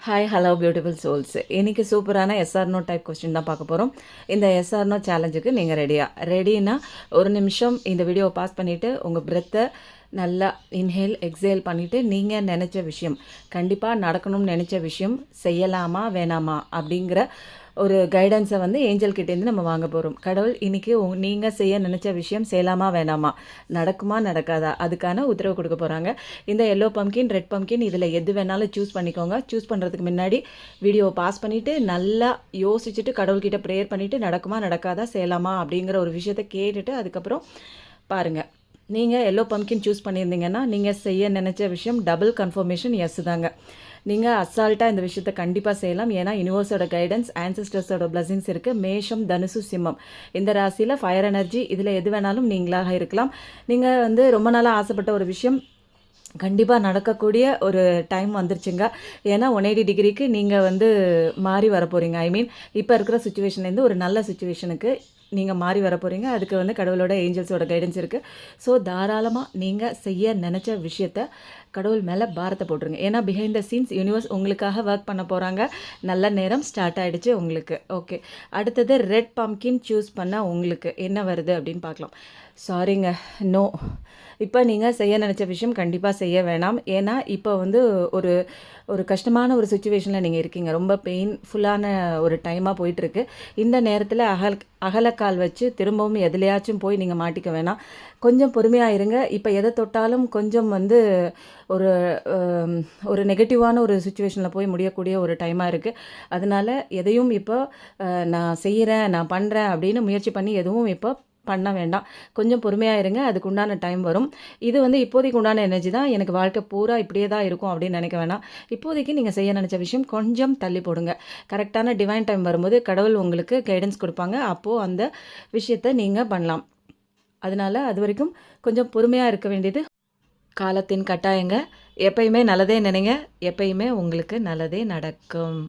Hi hello beautiful souls. இன்றைக்கி சூப்பரான எஸ்ஆர்னோ type question தான் பார்க்க போகிறோம். இந்த எஸ்ஆர்னோ சேலஞ்சுக்கு நீங்கள் ரெடினா ஒரு நிமிஷம் இந்த வீடியோவை பாஸ் பண்ணிவிட்டு உங்கள் பிரெத்தை நல்லா இன்ஹேல் எக்ஸேல் பண்ணிவிட்டு நீங்கள் நினச்ச விஷயம், கண்டிப்பாக நடக்கணும்னு நினச்ச விஷயம் செய்யலாமா வேணாமா அப்படிங்கிற ஒரு கைடன்ஸை வந்து ஏஞ்சல் கிட்டேருந்து நம்ம வாங்க போகிறோம். கடவுள் இன்றைக்கி நீங்கள் செய்ய நினச்ச விஷயம் செய்யலாமா வேணாமா, நடக்குமா நடக்காதா, அதுக்கான உத்தரவு கொடுக்க போகிறாங்க. இந்த எல்லோ பம்கின், ரெட் பம்கின் இதில் எது வேணாலும் சூஸ் பண்ணிக்கோங்க. சூஸ் பண்ணுறதுக்கு முன்னாடி வீடியோவை பாஸ் பண்ணிவிட்டு நல்லா யோசிச்சுட்டு கடவுள்கிட்ட ப்ரேயர் பண்ணிவிட்டு நடக்குமா நடக்காதா செய்யலாமா அப்படிங்கிற ஒரு விஷயத்தை கேட்டுட்டு அதுக்கப்புறம் பாருங்கள். நீங்கள் எல்லோ பம்கின் சூஸ் பண்ணியிருந்தீங்கன்னா நீங்கள் செய்ய நினச்ச விஷயம் டபுள் கன்ஃபர்மேஷன் எஸ் தாங்க. நீங்கள் அசால்ட்டாக இந்த விஷயத்தை கண்டிப்பாக செய்யலாம். ஏன்னா யூனிவர்ஸோட கைடன்ஸ், ஆன்சஸ்டர்ஸோட பிளஸிங்ஸ் இருக்குது. மேஷம், தனுசு, சிம்மம் இந்த ராசியில் ஃபயர் எனர்ஜி, இதில் எது வேணாலும் நீங்களாக இருக்கலாம். நீங்கள் வந்து ரொம்ப நாளாக ஆசைப்பட்ட ஒரு விஷயம் கண்டிப்பாக நடக்கக்கூடிய ஒரு டைம் வந்துருச்சுங்க. ஏன்னா 180 டிகிரிக்கு நீங்கள் வந்து மாறி வர போகிறீங்க. ஐ மீன் இப்போ இருக்கிற சுச்சுவேஷன்லேருந்து ஒரு நல்ல சுச்சுவேஷனுக்கு நீங்கள் மாறி வர போகிறீங்க. அதுக்கு வந்து கடவுளோட ஏஞ்சல்ஸோட கைடன்ஸ் இருக்குது. ஸோ தாராளமாக நீங்கள் செய்ய நினச்ச விஷயத்த கடவுள் மேலே பாரத்தை போட்டுருங்க. ஏன்னா பிஹைண்ட் த சீன்ஸ் யூனிவர்ஸ் உங்களுக்காக ஒர்க் பண்ண போகிறாங்க. நல்ல நேரம் ஸ்டார்ட் ஆகிடுச்சு உங்களுக்கு. ஓகே, அடுத்தது ரெட் பம்கின் சூஸ் பண்ணால் உங்களுக்கு என்ன வருது அப்படின்னு பார்க்கலாம். சாரிங்க, நோ. இப்போ நீங்கள் செய்ய நினச்ச விஷயம் கண்டிப்பாக செய்ய வேணாம். ஏன்னா இப்போ வந்து ஒரு ஒரு கஷ்டமான ஒரு சுச்சுவேஷனில் நீங்கள் இருக்கீங்க. ரொம்ப பெயின்ஃபுல்லான ஒரு டைமாக போயிட்டுருக்கு. இந்த நேரத்தில் அகலக்கால் வச்சு திரும்பவும் எதுலையாச்சும் போய் நீங்கள் மாட்டிக்க வேணாம். கொஞ்சம் பொறுமையாக இருங்க. இப்போ எதை தொட்டாலும் கொஞ்சம் வந்து ஒரு ஒரு நெகட்டிவான ஒரு சுச்சுவேஷனில் போய் முடியக்கூடிய ஒரு டைமாக இருக்குது. அதனால் எதையும் இப்போ நான் செய்கிறேன், நான் பண்ணுறேன் அப்படின்னு முயற்சி பண்ணி எதுவும் இப்போ பண்ண வேண்டாம். கொஞ்சம் பொறுமையாக இருங்க. அதுக்கு உண்டான டைம் வரும். இது வந்து இப்போதைக்கு உண்டான எனர்ஜி தான். எனக்கு வாழ்க்கை பூரா இப்படியே தான் இருக்கும் அப்படின்னு நினைக்க வேணாம். இப்போதைக்கு நீங்கள் செய்ய நினச்ச விஷயம் கொஞ்சம் தள்ளி போடுங்க. கரெக்டான டிவைன் டைம் வரும்போது கடவுள் உங்களுக்கு கைடன்ஸ் கொடுப்பாங்க. அப்போது அந்த விஷயத்தை நீங்கள் பண்ணலாம். அதனால் அது வரைக்கும் கொஞ்சம் பொறுமையாக இருக்க வேண்டியது காலத்தின் கட்டாயங்க. எப்பயுமே நல்லதே நினைங்க. எப்பயுமே உங்களுக்கு நல்லதே நடக்கும்.